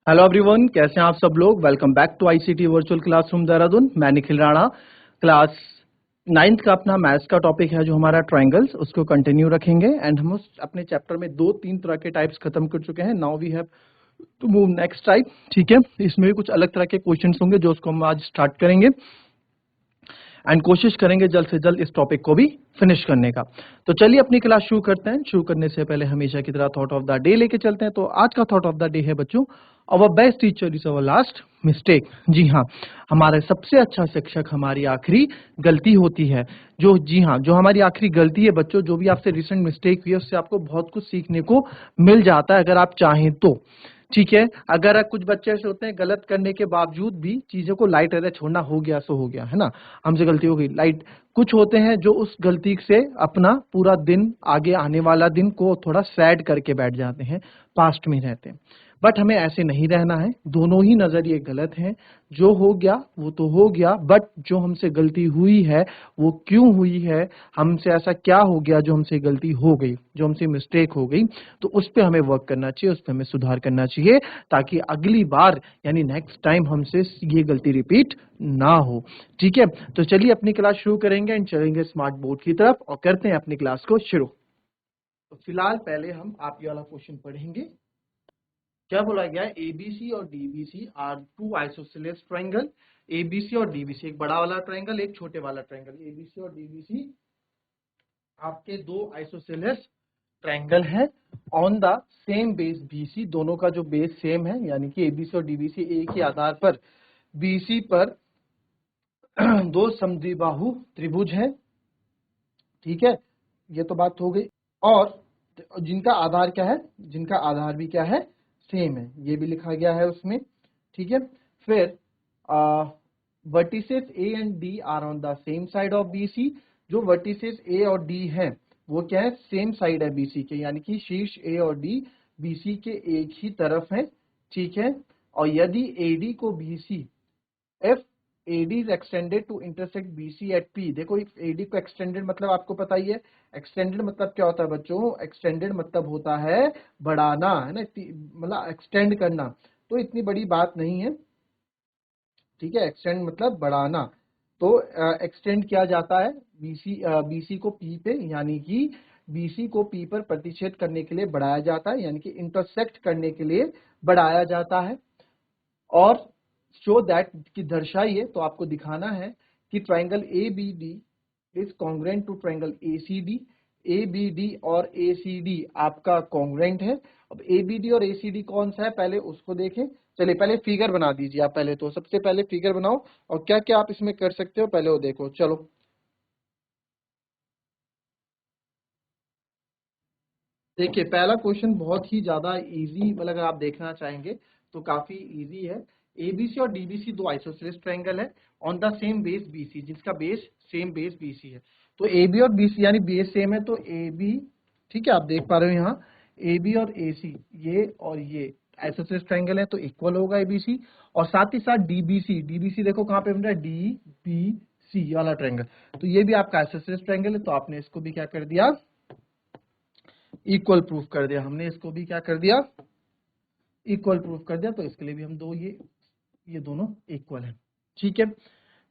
Hello everyone, कैसे हैं आप सब लोग। Welcome back to ICT virtual classroom Dehradun. मैं निखिल राणा। क्लास 9th का अपना मैथ्स का टॉपिक है जो हमारा ट्रायंगल्स, उसको कंटिन्यू रखेंगे। एंड हम उस अपने चैप्टर में 2-3 तरह के टाइप्स खत्म कर चुके हैं। Now we have to move next type. ठीक है, इसमें भी कुछ अलग तरह के क्वेश्चंस होंगे जो उसको हम आज स्टार्ट करेंगे एंड कोशिश करेंगे जल्द से जल्द इस टॉपिक को भी फिनिश करने का। तो चलिए अपनी क्लास शुरू करते हैं। शुरू करने से पहले हमेशा की तरह थॉट ऑफ द डे लेके चलते हैं। तो आज का थॉट ऑफ द डे है बच्चों, our best teacher is our last mistake. जी हाँ, हमारे सबसे अच्छा शिक्षक हमारी आखिरी गलती होती है। जी हाँ, जो हमारी आखिरी गलती है बच्चों, जो भी आपसे रिसेंट मिस्टेक हुई है उससे आपको बहुत कुछ सीखने को मिल जाता है अगर आप चाहें तो। ठीक है, अगर कुछ बच्चे ऐसे होते हैं गलत करने के बावजूद भी चीजों को लाइट रहता है, छोड़ना हो गया सो हो गया, है ना, हमसे गलती हो गई लाइट। कुछ होते हैं जो उस गलती से अपना पूरा दिन, आगे आने वाला दिन को थोड़ा सैड करके बैठ जाते हैं, पास्ट में रहते हैं। बट हमें ऐसे नहीं रहना है। दोनों ही नजरिए गलत हैं। जो हो गया वो तो हो गया, बट जो हमसे गलती हुई है वो क्यों हुई है, हमसे ऐसा क्या हो गया जो हमसे गलती हो गई, जो हमसे मिस्टेक हो गई, तो उस पर हमें वर्क करना चाहिए, उस पर हमें सुधार करना चाहिए, ताकि अगली बार यानी नेक्स्ट टाइम हमसे ये गलती रिपीट ना हो। ठीक है, तो चलिए अपनी क्लास शुरू करेंगे एंड चलेंगे स्मार्ट बोर्ड की तरफ और करते हैं अपनी क्लास को शुरू। तो फिलहाल पहले हम आप ये वाला क्वेश्चन पढ़ेंगे। क्या बोला गया है, एबीसी और DBC are two isosceles triangle. ABC और डीबीसी, एक बड़ा वाला ट्रायंगल, एक छोटे वाला ट्रायंगल। एबीसी और डीबीसी आपके दो आइसोसेलेस ट्रायंगल है on the same base BC. दोनों का जो बेस सेम है, यानी कि एबीसी और डीबीसी एक ही आधार पर बीसी पर दो समद्विबाहु त्रिभुज है। ठीक है, ये तो बात हो गई। और जिनका आधार क्या है, जिनका आधार भी क्या है, सेम है, ये भी लिखा गया है उसमें। ठीक है, फिर vertices A and D R on the same side of BC. जो वर्टिसेस ए और डी हैं वो क्या है, सेम साइड है बीसी के, यानी कि शीर्ष ए और डी बीसी के एक ही तरफ है। ठीक है, और यदि एडी को BC, if AD is extended to intersect BC at P। देखो AD को extended मतलब आपको पता ही है, extended मतलब क्या होता है बच्चों, extended मतलब होता है बढ़ाना, है ना, मतलब extend करना। तो इतनी बड़ी बात नहीं है। ठीक है, extend मतलब बढ़ाना। तो extend किया जाता है BC को P पे, यानी कि BC को P पर प्रतिच्छेद करने के लिए बढ़ाया जाता है, यानी कि इंटरसेक्ट करने के लिए बढ़ाया जाता है। और शो दैट कि दर्शाइए, तो आपको दिखाना है कि triangle A B D is congruent to triangle A C D. A B D और ए सी डी आपका कॉन्ग्रेंट है। अब ए बी डी और ए सी डी कौन सा है पहले उसको देखें। चलिए पहले फिगर बना दीजिए आप, पहले तो सबसे पहले फिगर बनाओ और क्या क्या आप इसमें कर सकते हो पहले वो देखो। चलो देखिए, पहला क्वेश्चन बहुत ही ज्यादा इजी, मतलब अगर आप देखना चाहेंगे तो काफी इजी है। एबीसी और डीबीसी दो आइसोसेलेस ट्रायंगल है on the same base BC, जिसका बेस सेम बेस बीसी है। तो ए बी और बीसी यानी बेस सेम है, तो ए बी, ठीक है, आप देख पा रहे हो यहाँ ए बी और ए सी, ये और ये आइसोसेलेस ट्रायंगल है तो इक्वल होगा एबीसी। और साथ ही साथ डीबीसी, डीबीसी देखो कहाँ पे बन रहा है, डी बी सी वाला ट्रायंगल, तो ये भी आपका आइसोसेलेस ट्रायंगल है। तो आपने इसको भी क्या कर दिया, इक्वल प्रूफ कर दिया। हमने इसको भी क्या कर दिया, इक्वल प्रूफ कर दिया। तो इसके लिए भी हम दो ये दोनों इक्वल है। ठीक है,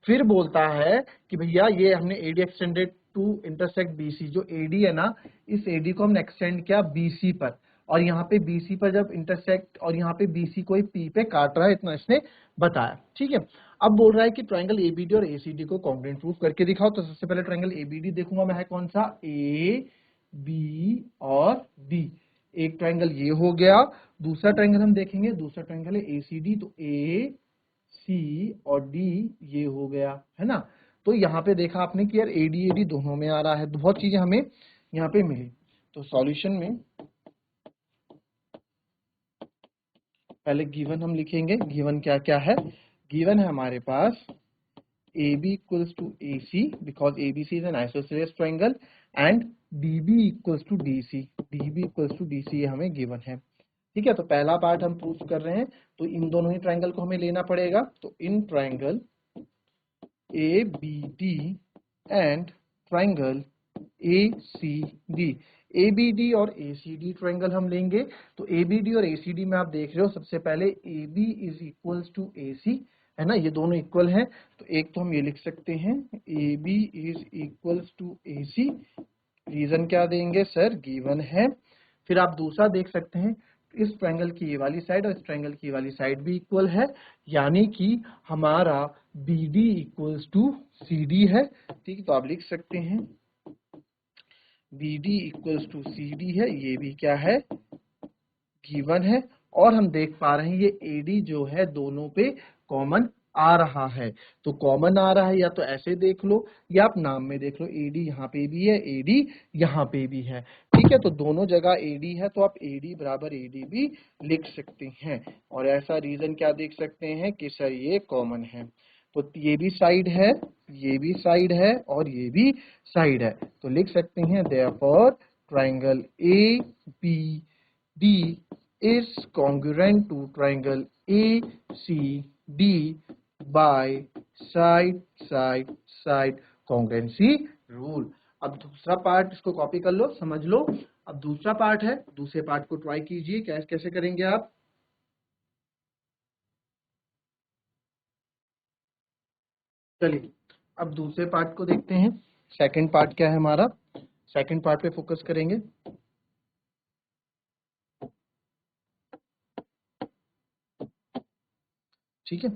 फिर बोलता है कि भैया ये हमने AD extended to intersect BC, जो एडी है ना, इस एडी को हमने एक्सटेंड किया बीसी पर, और यहाँ पे बीसी पर जब इंटरसेक्ट, और यहाँ पे बीसी कोई पी पे काट रहा है, इतना इसने बताया। ठीक है, अब बोल रहा है कि ट्रायंगल एबीडी और एसीडी को कॉन्ग्रुएंट प्रूफ करके दिखाओ। तो सबसे पहले ट्रायंगल एबीडी देखूंगा मैं, है कौन सा, ए बी और डी। एक ट्रायंगल ये हो गया। दूसरा ट्रायंगल हम देखेंगे, दूसरा ट्रायंगल है एसीडी, तो ए सी और डी ये हो गया, है ना। तो यहाँ पे देखा आपने कि यार एडी एडी दोनों में आ रहा है, बहुत चीजें हमें यहाँ पे मिली। तो सॉल्यूशन में पहले गिवन हम लिखेंगे, गिवन क्या क्या है। गिवन है हमारे पास AB equals to AC because ABC is an isosceles triangle and DB equals to DC, DB equals to DC ये हमें गिवन है। ठीक है, तो पहला पार्ट हम प्रूफ कर रहे हैं, तो इन दोनों ही ट्रायंगल को हमें लेना पड़ेगा। तो in triangle ABD and triangle ACD, ABD और एसीडी ट्रायंगल हम लेंगे। तो एबीडी और एसीडी में आप देख रहे हो, सबसे पहले AB is equals to AC, है ना, ये दोनों इक्वल हैं। तो एक तो हम ये लिख सकते हैं AB is equals to AC। Reason क्या देंगे सर, गिवन है। फिर आप दूसरा देख सकते हैं, इस ट्रायंगल की ये वाली साइड और इस ट्रायंगल की ये वाली साइड भी इक्वल है, यानी कि हमारा BD इक्वल्स टू CD है। ठीक, तो आप लिख सकते हैं BD इक्वल्स टू CD है, ये भी क्या है, गिवन है। और हम देख पा रहे हैं ये AD जो है दोनों पे कॉमन आ रहा है। तो कॉमन आ रहा है, या तो ऐसे देख लो या आप नाम में देख लो, AD यहाँ पे भी है, AD यहाँ पे भी है। ठीक है, तो दोनों जगह AD है, तो आप AD बराबर AD भी लिख सकते हैं। और ऐसा रीजन क्या देख सकते हैं कि सर ये कॉमन है। तो ये भी साइड है, ये भी साइड है और ये भी साइड है। तो लिख सकते हैं therefore triangle ABD is congruent to triangle ACD by side side side congruency rule। अब दूसरा पार्ट इसको कॉपी कर लो, समझ लो। अब दूसरा पार्ट है, दूसरे पार्ट को ट्राई कीजिए, कैसे कैसे करेंगे आप। चलिए अब दूसरे पार्ट को देखते हैं। सेकंड पार्ट क्या है हमारा, सेकंड पार्ट पे फोकस करेंगे। ठीक है,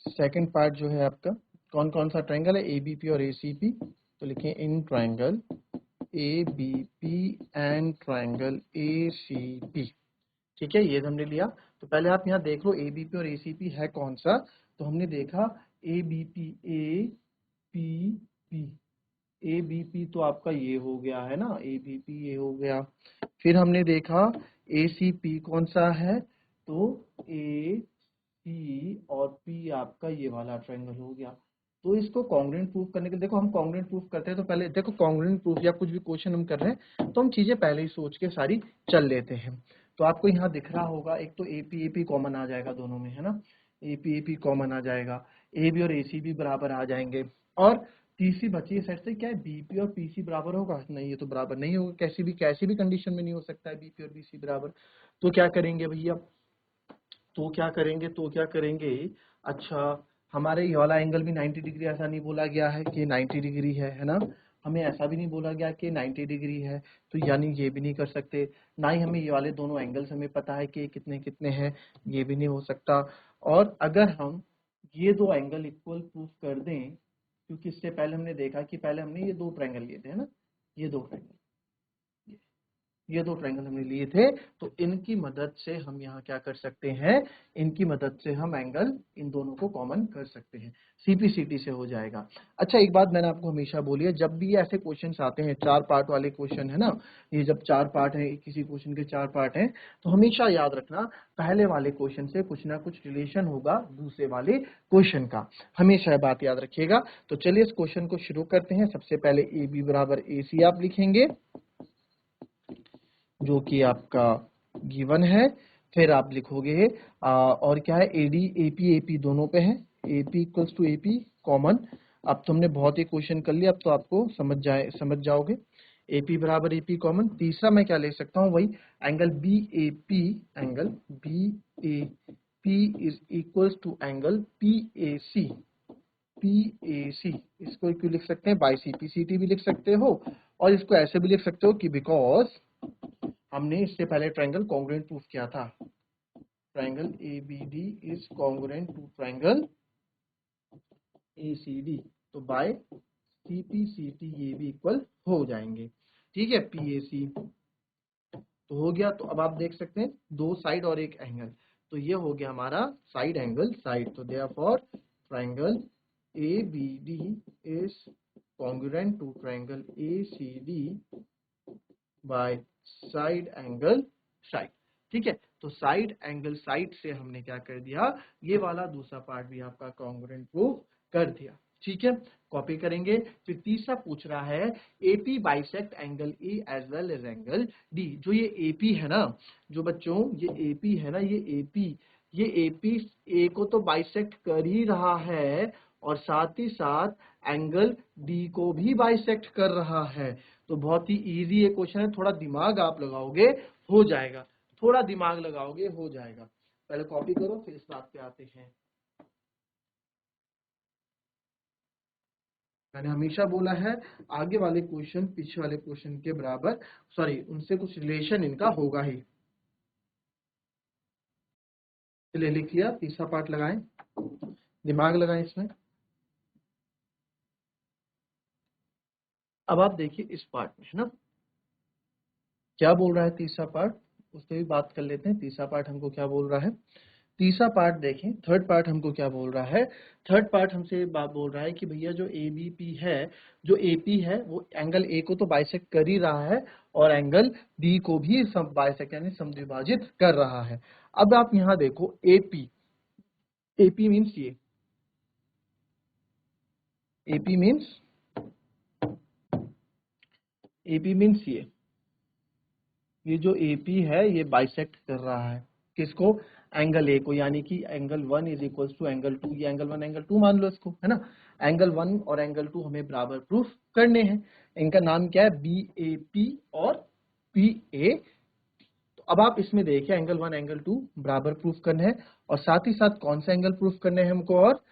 सेकंड पार्ट जो है आपका, कौन कौन सा ट्रायंगल है, एबीपी और एसीपी। तो लिखें in triangle ABP and triangle ACP. ठीक है, ये हमने लिया। तो पहले आप यहाँ देख लो एबीपी और एसीपी है कौन सा। तो हमने देखा ABP, A P P, ABP तो आपका ये हो गया है ना, एबीपी ये हो गया। फिर हमने देखा एसीपी कौन सा है, तो ए पी और पी आपका ये वाला ट्रायंगल हो गया। तो इसको कॉन्ग्रुएंट प्रूफ करने के लिए, देखो हम कॉन्ग्रुएंट प्रूफ करते हैं तो पहले देखो, कॉन्ग्रुएंट प्रूफ या कुछ भी क्वेश्चन हम कर रहे हैं तो हम चीजें पहले ही सोच के सारी चल लेते हैं। तो आपको यहाँ दिख रहा होगा, एक तो एपी कॉमन आ जाएगा दोनों में, है ना, एपी कॉमन आ जाएगा, ए बी और एसी भी बराबर आ जाएंगे। और तीसरी बची सेट से क्या है, बीपी और पीसी बराबर होगा, नहीं ये तो बराबर नहीं होगा, कैसी भी कंडीशन में नहीं हो सकता है बीपी और बीसी बराबर। तो क्या करेंगे भैया, तो क्या करेंगे, अच्छा हमारे ये वाला एंगल भी 90 डिग्री ऐसा नहीं बोला गया है कि 90 डिग्री है ना, हमें ऐसा भी नहीं बोला गया कि 90 डिग्री है, तो यानी ये भी नहीं कर सकते। ना ही हमें ये वाले दोनों एंगल्स हमें पता है कि कितने कितने हैं, ये भी नहीं हो सकता। और अगर हम ये दो एंगल इक्वल प्रूफ कर दें, क्योंकि इससे पहले हमने देखा कि पहले हमने ये दो ट्रायंगल लिए थे, है ना, ये दो ट्रायंगल, ये दो ट्रायंगल हमने लिए थे। तो इनकी मदद से हम यहाँ क्या कर सकते हैं, इनकी मदद से हम एंगल इन दोनों को कॉमन कर सकते हैं, सीपीसीटी से हो जाएगा। अच्छा एक बात मैंने आपको हमेशा बोली है, जब भी ऐसे क्वेश्चंस आते हैं, 4 पार्ट वाले क्वेश्चन है ना, ये जब 4 पार्ट है, किसी क्वेश्चन के 4 पार्ट हैं, तो हमेशा याद रखना पहले वाले क्वेश्चन से कुछ ना कुछ रिलेशन होगा दूसरे वाले क्वेश्चन का, हमेशा ये बात याद रखिएगा। तो चलिए इस क्वेश्चन को शुरू करते हैं। सबसे पहले ए बी बराबर ए सी आप लिखेंगे, जो कि आपका गिवन है। फिर आप लिखोगे और क्या है, एडी एपी दोनों पे है, AP equals to AP common. अब तुमने बहुत ही क्वेश्चन कर लिया, अब तो आपको समझ जाओगे, एपी बराबर एपी कॉमन। तीसरा मैं क्या ले सकता हूँ, वही angle B A P, angle B A P is equals to angle P A C, इसको क्यों लिख सकते हैं, बाई सीपीसीटी भी लिख सकते हो, और इसको ऐसे भी लिख सकते हो कि बिकॉज हमने इससे पहले ट्रायंगल कॉन्ग्रुएंट प्रूफ किया था, triangle ABD is congruent to triangle ACD, तो बाय सीपीसीटी ये भी इक्वल हो जाएंगे। ठीक है, पीएसी तो हो गया। तो अब आप देख सकते हैं दो साइड और एक एंगल, तो ये हो गया हमारा साइड एंगल साइड। तो therefore triangle ABD is congruent to triangle ACD by side angle side. ठीक है, तो साइड एंगल साइड से हमने क्या कर दिया, ये वाला दूसरा पार्ट भी आपका कॉन्ग्रुएंट प्रूफ कर दिया। ठीक है, कॉपी करेंगे। फिर तीसरा पूछ रहा है AP bisect angle A as well as angle D. जो ये एपी है ना, जो बच्चों ये एपी है ना, ये एपी ए को तो बाइसेक्ट कर ही रहा है और साथ ही साथ एंगल डी को भी बाइसेक्ट कर रहा है। तो बहुत ही इजी ये क्वेश्चन है, थोड़ा दिमाग आप लगाओगे हो जाएगा, थोड़ा दिमाग लगाओगे हो जाएगा। पहले कॉपी करो फिर इस बात पे आते हैं। मैंने हमेशा बोला है आगे वाले क्वेश्चन पीछे वाले क्वेश्चन के बराबर, सॉरी उनसे कुछ रिलेशन इनका होगा ही। चलिए लिख लिया, तीसरा पार्ट लगाएं, दिमाग लगाएं इसमें। अब आप देखिए इस पार्ट में है ना क्या बोल रहा है तीसरा पार्ट, उससे भी बात कर लेते हैं। तीसरा पार्ट हमको क्या बोल रहा है, तीसरा पार्ट देखें, थर्ड पार्ट हमको क्या बोल रहा है। थर्ड पार्ट हमसे बात बोल रहा है कि भैया जो एबीपी है, जो एपी है वो एंगल ए को तो बाइसेक्ट कर ही रहा है और एंगल डी को भी बाइसेक्ट यानी समद्विभाजित कर रहा है। अब आप यहाँ देखो एपी, एपी मीन्स ये, एपी मीन्स, एपी मीन्स ये जो एपी है ये बाइसेक्ट कर रहा है किसको, एंगल ए को, यानी कि angle 1 is equal to angle 2, ये एंगल 1 एंगल 2 मान लो इसको, है ना। एंगल 1 और एंगल 2 हमें बराबर प्रूफ करने हैं। इनका नाम क्या है, बी ए पी और पी ए। तो अब आप इसमें देखिए एंगल 1 एंगल 2 बराबर प्रूफ करने हैं और साथ ही साथ कौन सा एंगल प्रूफ करने हैं हमको, और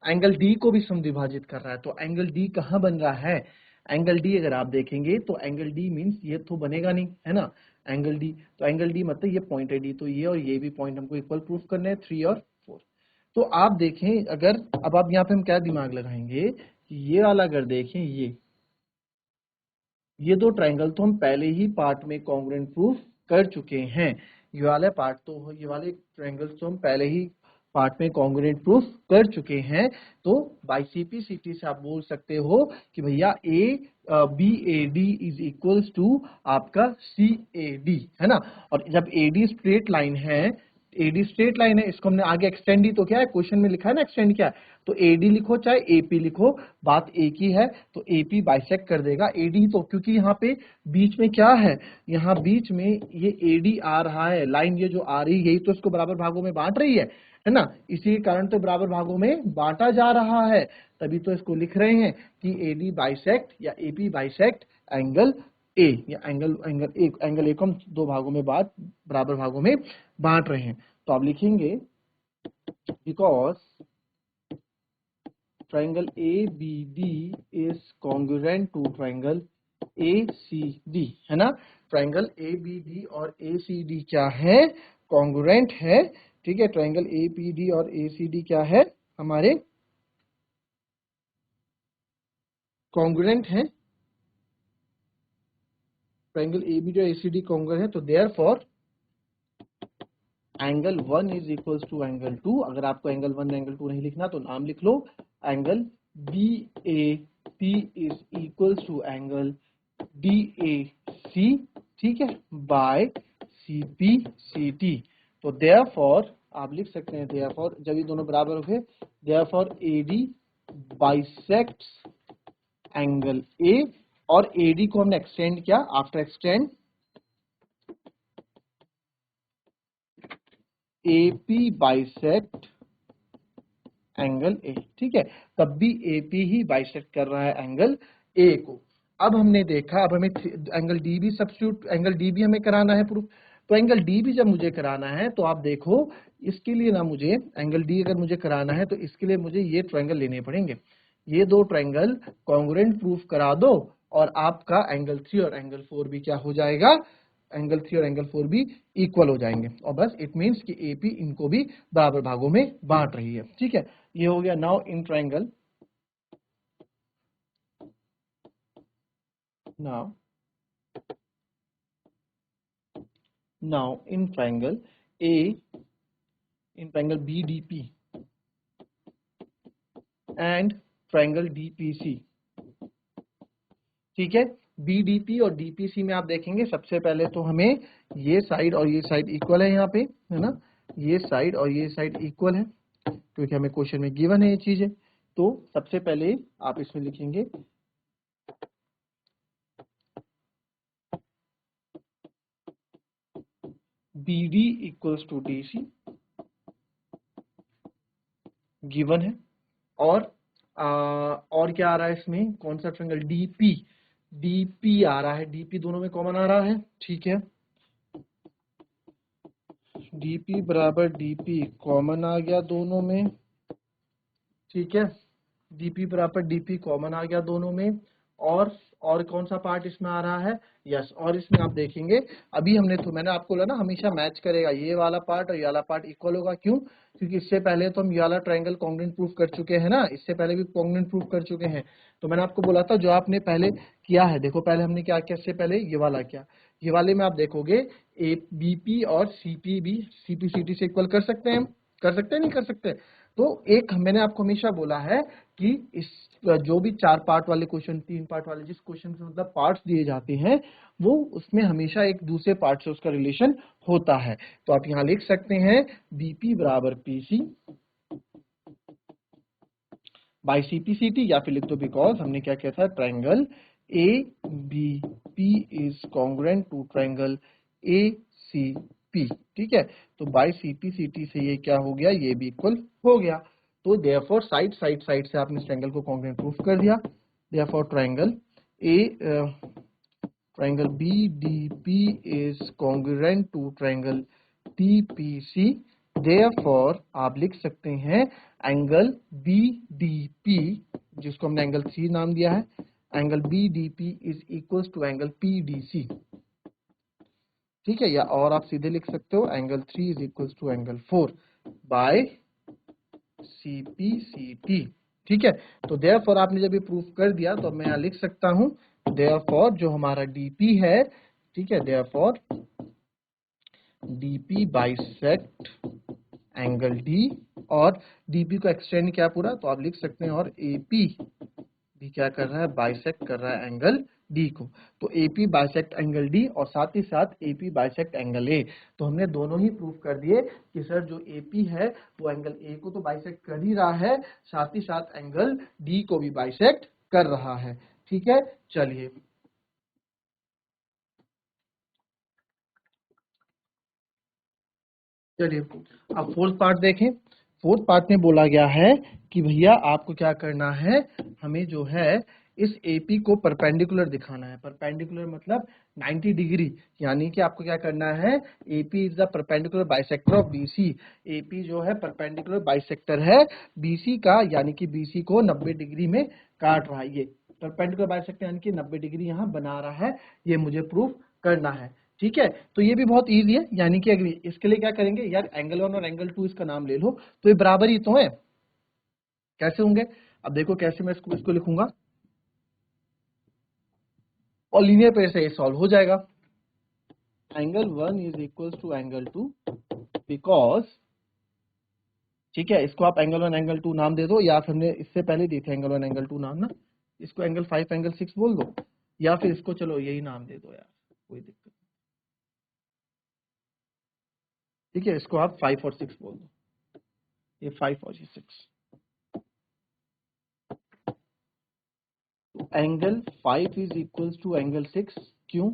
एंगल डी को भी समद्विभाजित कर रहा है। तो एंगल डी कहाँ बन रहा है, एंगल डी अगर आप देखेंगे तो एंगल डी मीन्स ये तो बनेगा नहीं, है ना। एंगल डी, तो एंगल डी मतलब ये पॉइंट है डी, तो ये और ये भी पॉइंट हमको इक्वल प्रूफ करने हैं 3 और 4। तो आप देखें अगर, अब आप यहाँ पे हम क्या दिमाग लगाएंगे कि ये वाला अगर देखें ये दो ट्रायंगल तो हम पहले ही पार्ट में कॉन्ग्रुएंट प्रूफ कर चुके हैं। ये वाले पार्ट तो, ये वाले ट्रायंगल्स तो हम पहले ही पार्ट में कॉन्ग्रुएंट प्रूफ कर चुके हैं। तो बाई सीपी सीटी से आप बोल सकते हो कि भैया A B A D is equals to आपका सी ए डी, है ना। और जब ए डी स्ट्रेट लाइन है, एडी स्ट्रेट लाइन है, इसको हमने आगे एक्सटेंड ही तो क्या है, क्वेश्चन में लिखा है ना एक्सटेंड क्या है, तो एडी लिखो चाहे एपी लिखो, बात एक ही है। तो एपी बाइसेक्ट कर देगा एडी, तो क्योंकि यहाँ पे बीच में क्या है, यहाँ बीच में ये एडी आ रहा है, लाइन ये जो आ रही है यही तो इसको बराबर भागों में बांट रही है ना, इसी कारण तो बराबर भागों में बांटा जा रहा है, तभी तो इसको लिख रहे हैं कि एडी बाइसेक्ट या एपी बाइसेक्ट एंगल ए, या एंगल ए को हम दो भागों में बराबर भागों में बांट रहे हैं। तो आप लिखेंगे because triangle A B D is congruent to triangle A C D, है ना। ट्राइंगल ए बी डी और ए सी डी क्या है, कॉन्ग्रुएंट है, ठीक है। ट्राइंगल ए बी डी और ए सी डी क्या है, हमारे कॉन्ग्रुएंट है। ट्राइंगल ए बी डी और ए सी डी कॉन्ग्रुएंट है, तो therefore angle 1 is equals to angle 2। अगर आपको एंगल 1 एंगल 2 नहीं लिखना तो नाम लिख लो, angle B A P is equals to angle D A C, ठीक है, by C P C T. तो देयरफॉर आप लिख सकते हैं, देयरफॉर जब ये दोनों बराबर हो गए, therefore A D bisects angle A, और ए डी को हमने एक्सटेंड किया, after extend AP bisect angle ए, ठीक है, तब भी एपी ही बाइसेक्ट कर रहा है एंगल ए को। अब हमने देखा, अब हमें एंगल डी भी सब्स्टिट्यूट, एंगल डी भी हमें कराना है प्रूफ। तो एंगल डी भी जब मुझे कराना है तो आप देखो इसके लिए ना, मुझे एंगल डी अगर मुझे कराना है तो इसके लिए मुझे ये ट्रायंगल लेने पड़ेंगे, ये दो ट्रायंगल कॉन्ग्रुएंट प्रूफ करा दो और आपका एंगल 3 और एंगल 4 भी क्या हो जाएगा, एंगल 3 और एंगल 4 भी इक्वल हो जाएंगे, और बस इट मीन्स कि एपी इनको भी बराबर भागों में बांट रही है, ठीक है। ये हो गया। Now in triangle, now in triangle A, in triangle BDP and triangle DPC, ठीक है। BDP और DPC में आप देखेंगे सबसे पहले तो हमें ये साइड और ये साइड इक्वल है, यहाँ पे है ना, ये साइड और ये साइड इक्वल है क्योंकि हमें क्वेश्चन में गिवन है ये चीजें। तो सबसे पहले आप इसमें लिखेंगे BD equals to DC, given है। और क्या आ रहा है इसमें, कौन सा ट्रायंगल, DP, डीपी आ रहा है, डीपी दोनों में कॉमन आ रहा है, ठीक है, डीपी बराबर डीपी कॉमन आ गया दोनों में, ठीक है, डीपी बराबर डीपी कॉमन आ गया दोनों में। और कौन सा पार्ट इसमें आ रहा है, यस, और इसमें आप देखेंगे अभी हमने तो मैंने आपको बोला ना हमेशा मैच करेगा, ये वाला पार्ट और ये वाला पार्ट इक्वल होगा, क्यों, क्योंकि इससे पहले तो हम ये वाला ट्रायंगल कॉन्ग्रुएंट प्रूफ कर चुके हैं ना, इससे पहले भी कॉन्ग्रुएंट प्रूफ कर चुके हैं। तो मैंने आपको बोला था जो आपने पहले किया है, देखो पहले हमने क्या किया, इससे पहले ये वाला किया, ये वाले में आप देखोगे ए बीपी और सीपी भी सीपी सीटी से इक्वल कर सकते हैं, कर सकते हैं नहीं कर सकते। तो एक मैंने आपको हमेशा बोला है कि इस जो भी 4 पार्ट वाले क्वेश्चन, 3 पार्ट वाले जिस क्वेश्चन में मतलब पार्ट्स दिए जाते हैं, वो उसमें हमेशा एक दूसरे पार्ट से उसका रिलेशन होता है। तो आप यहाँ लिख सकते हैं बीपी बराबर पीसी बाई सीपीसीटी, या फिर लिख दो बिकॉज हमने क्या किया था, triangle A B P is congruent to triangle A C P, ठीक है। तो बाई सीपीसीटी से ये क्या हो गया, ये भी इक्वल हो गया। तो देयरफॉर साइड से आपने इस ट्रायंगल को कॉन्ग्रुएंट प्रूफ कर दिया। Therefore triangle B D P is congruent to triangle T P C. Therefore आप लिख सकते हैं एंगल बी डी पी, जिसको हमने एंगल सी नाम दिया है, angle B D P is equal to angle P D C, ठीक है। या और आप सीधे लिख सकते हो angle 3 is equal to angle 4 by C P C T, ठीक है। तो देयरफॉर आपने जब ये प्रूफ कर दिया तो मैं यहाँ लिख सकता हूं देयरफॉर जो हमारा डीपी है, ठीक है, therefore DP bisect angle D, और डीपी को एक्सटेंड किया पूरा तो आप लिख सकते हैं और एपी भी क्या कर रहा है, बाइसेक्ट कर रहा है एंगल डी को। तो एपी बाइसेक्ट एंगल डी और साथ ही साथ एपी बाइसेक्ट एंगल ए। तो हमने दोनों ही प्रूफ कर दिए कि सर जो एपी है वो एंगल ए को तो बाइसेक्ट कर ही रहा है, साथ ही साथ एंगल डी को भी बाइसेक्ट कर रहा है, ठीक है। चलिए चलिए अब फोर्थ पार्ट देखें। फोर्थ पार्ट में बोला गया है कि भैया आपको क्या करना है, हमें जो है इस एपी को परपेंडिकुलर दिखाना है। परपेंडिकुलर मतलब 90 डिग्री, यानी कि आपको क्या करना है, AP is the perpendicular bisector of BC. AP जो है परपेंडिकुलर बाइसेक्टर है बीसी का, यानी कि बीसी को 90 डिग्री में काट रहा है। ये परपेंडिकुलर बाइसेक्टर यानी कि 90 डिग्री यहाँ बना रहा है, ये मुझे प्रूफ करना है, ठीक है। तो ये भी बहुत इजी है, यानी कि अगर इसके लिए क्या करेंगे यार, एंगल 1 और एंगल 2 इसका नाम ले लो, तो ये बराबर ही तो है, कैसे होंगे, अब देखो कैसे मैं इसको लिखूंगा, और लीनियर पेयर से ये सॉल्व हो जाएगा। Angle 1 is equal to angle 2 because, ठीक है, इसको आप एंगल 1 एंगल 2 नाम दे दो, या फिर हमने इससे पहले दी थी एंगल 1 एंगल 2 नाम ना, इसको एंगल 5 एंगल 6 बोल दो, या फिर इसको चलो यही नाम दे दो यार, कोई दिक्कत नहीं, ठीक है, इसको आप 5 और 6 बोल दो, ये 5 और ये 6। Angle 5 is equal to angle 6, क्यों,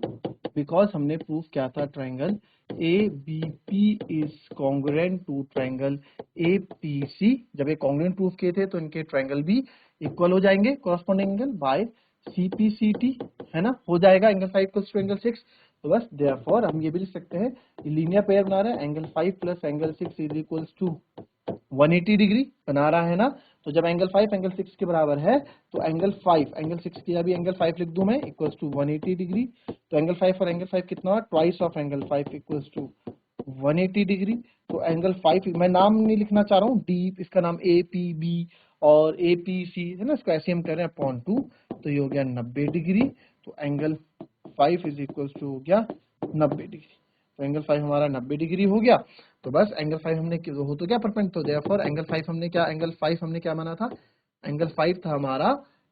बिकॉज हमने प्रूफ किया था triangle A B P is congruent to triangle A P C. जब ये कॉन्ग्रुएंट प्रूफ किए थे तो इनके ट्रायंगल भी इक्वल हो जाएंगे, corresponding angle by C P C T, है ना, हो जाएगा एंगल 5 इक्वल टू एंगल 6। तो बस देयरफॉर हम ये भी लिख सकते हैं, लीनियर पेयर बना रहे हैं, angle 5 plus angle 6 is equal to 180 degree बना रहा है ना। तो जब एंगल 5 एंगल 6 के बराबर है तो एंगल 5 एंगल 6 की अभी एंगल 5 लिख दूं मैं, इक्वल्स टू 180 डिग्री। तो एंगल 5 और एंगल 5 कितना, twice of angle 5 equals to 180 degree. तो एंगल 5 मैं नाम नहीं लिखना चाह रहा हूँ, डी इसका नाम ए पी बी और ए पी सी है ना, इसको ऐसे हम कर रहे हैं अपॉन 2, तो ये हो गया 90 डिग्री। तो एंगल 5 इज इक्वल्स टू हो गया 90 डिग्री। तो एंगल 5 हमारा 90 डिग्री हो गया। तो बस एंगल 5 हमने हो तो क्या परपेंड, तो देयरफॉर एंगल 5 हमने क्या, एंगल 5 हमने क्या माना था, एंगल 5 था हमारा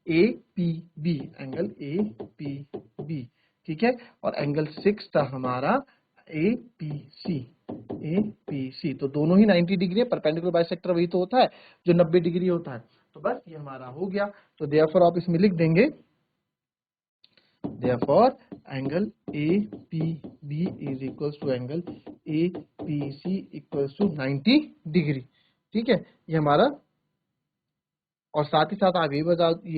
A P B, angle A P B, ठीक है। और एंगल 6 था हमारा A P C, A P C. तो दोनों ही 90 डिग्री है, परपेंडिकुलर बाइसेक्टर वही तो होता है जो 90 डिग्री होता है। तो बस ये हमारा हो गया। तो देयरफॉर आप इसमें लिख देंगे therefore angle APB is equals to angle APC equals to 90 degree, ठीक है। ये हमारा और साथ ही साथ आप ये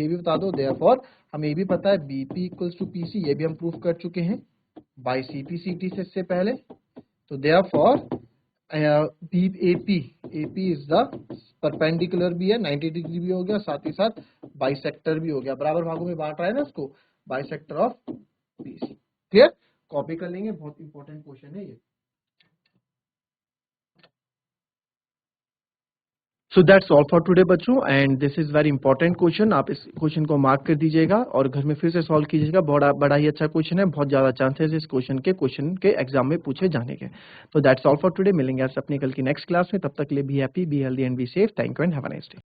भी बता दो देयरफॉर हमें ये भी पता है बीपी इक्वल्स टू पीसी, ये भी हम प्रूव कर चुके हैं बाय सीपी से इससे पहले। तो therefore AP is the perpendicular भी है, 90 डिग्री भी हो गया, साथ ही साथ बाइसेक्टर भी हो गया, बराबर भागों में बांट रहा है ना इसको, bisector of PC. Clear? Copy कर लेंगे, बहुत इंपॉर्टेंट क्वेश्चन है ये। So that's all for today बच्चों, and this is very important question. आप इस क्वेश्चन को मार्क कर दीजिएगा और घर में फिर से सॉल्व कीजिएगा। बड़ा ही अच्छा क्वेश्चन है, बहुत ज्यादा चांसेस इस क्वेश्चन के एग्जाम में पूछे जाने के। तो दैट्स ऑल फॉर टुडे, मिलेंगे आपसे अपनी कल की नेक्स्ट क्लास में। तब तक के लिए be happy, be healthy and be safe. Thank you and have a nice day.